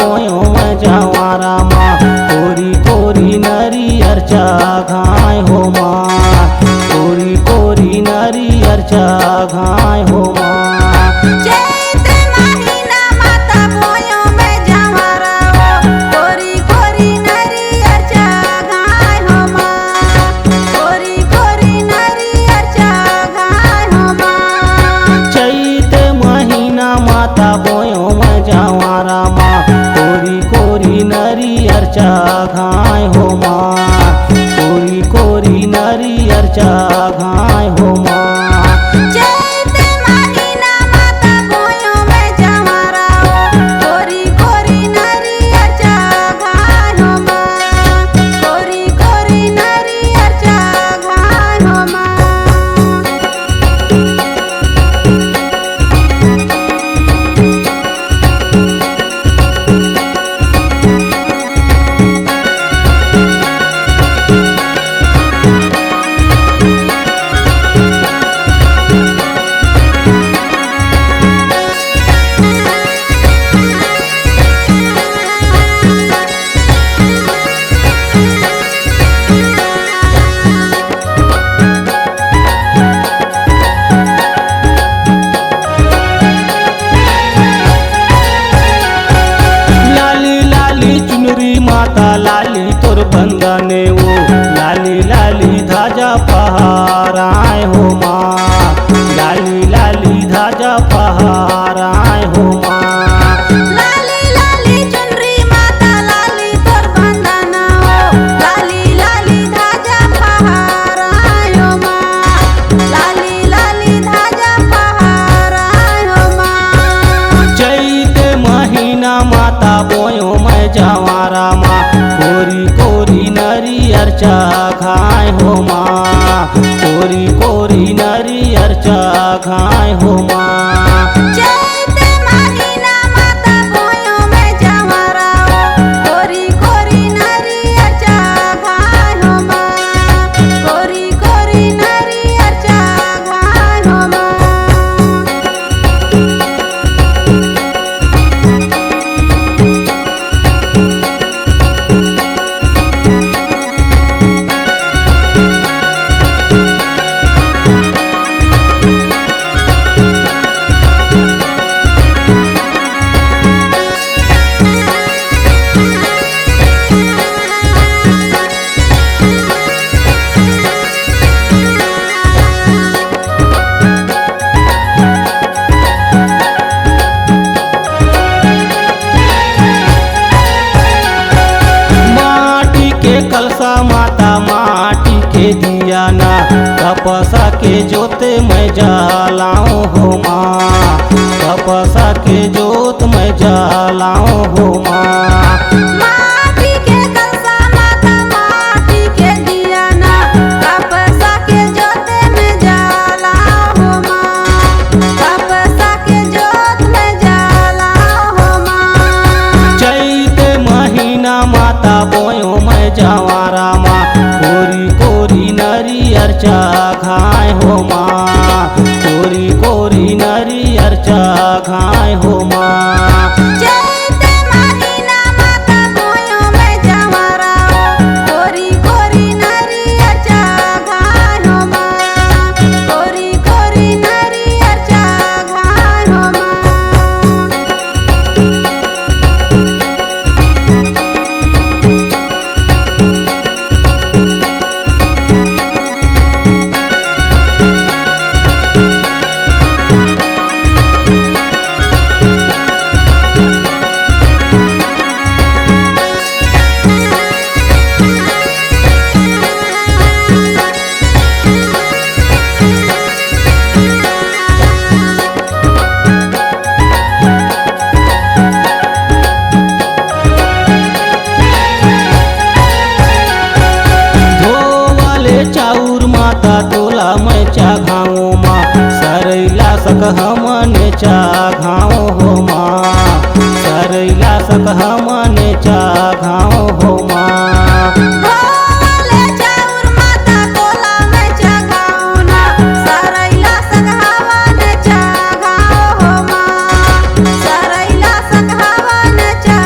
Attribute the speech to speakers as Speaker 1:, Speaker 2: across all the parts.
Speaker 1: बोयो मैं जवारा माँ कोरी कोरी नरियर चा घाय हो माँ कोरी कोरी नरियर चा घाय हो माँ बोयो मैं जवारा माँ कोरी कोरी नरियर चा घाय हो माँ कोरी कोरी नरियर चा घाय हो माँ माता लाली तोर बंदने वो लाली लाली धाजा पहाराए हो माँ लाली लाली धाजा पहाराए हो माँ
Speaker 2: लाली लाली चुनरी माता लाली तोर बंदना हो लाली लाली धाजा पहाराए हो माँ लाली लाली धाजा पहाराए हो माँ
Speaker 1: चैत महीना माता बोयो मैं जवारा माँ कोरी कोरी नरियर चा घाय हो माँ कोरी कोरी नरियर चा घाय हो माँ
Speaker 2: चैत महीना माता बोयो मैं जवारा हो कोरी कोरी नरियर चा घाय हो माँ कोरी कोरी नरियर चा घाय हो माँ
Speaker 1: कलसा माता माटी के दिया ना तपसा के जोते मैं जलाऊं हो माँ तपसा के जोत मैं जलाऊं हो माँ
Speaker 2: माटी के कलसा माता माटी के दिया ना तपसा के जोते मैं जलाऊं हो माँ तपसा के जोत मैं जलाऊं हो माँ
Speaker 1: चैत महीना माता बोयो मैं जवारा माँ कोरी कोरी नरियर चा घाय हो माँ कोरी कोरी नरियर चा घाय हो माँ
Speaker 2: चैत महीना माता बोयो मैं जवारा हो कोरी कोरी नरियर चा घाय हो माँ कोरी कोरी नरियर चा घाय हो माँ
Speaker 1: चाउर माता तोला मैं चा घाओ माँ सरैला सक हमने चा घाओ हो माँ सरैला सक हमने चा घाओ हो माँ
Speaker 2: भोले चाउर माता तोला मैं चा घाओ ना सरैला सक हमने चा घाओ हो माँ सरैला सक हमने चा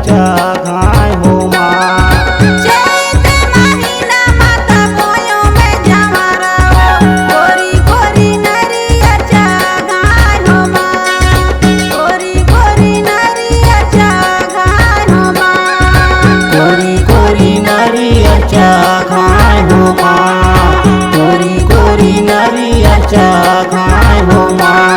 Speaker 1: अर्चा घाय हो माँ।
Speaker 2: चैत महीना माता पोयो में जवारा कोरी कोरी नरिया घाय हो माँ। कोरी कोरी नरिया घाय हो माँ।
Speaker 1: कोरी कोरी नरी अर्चा घाय हो माँ। कोरी कोरी नरी अर्चा घाय हो माँ।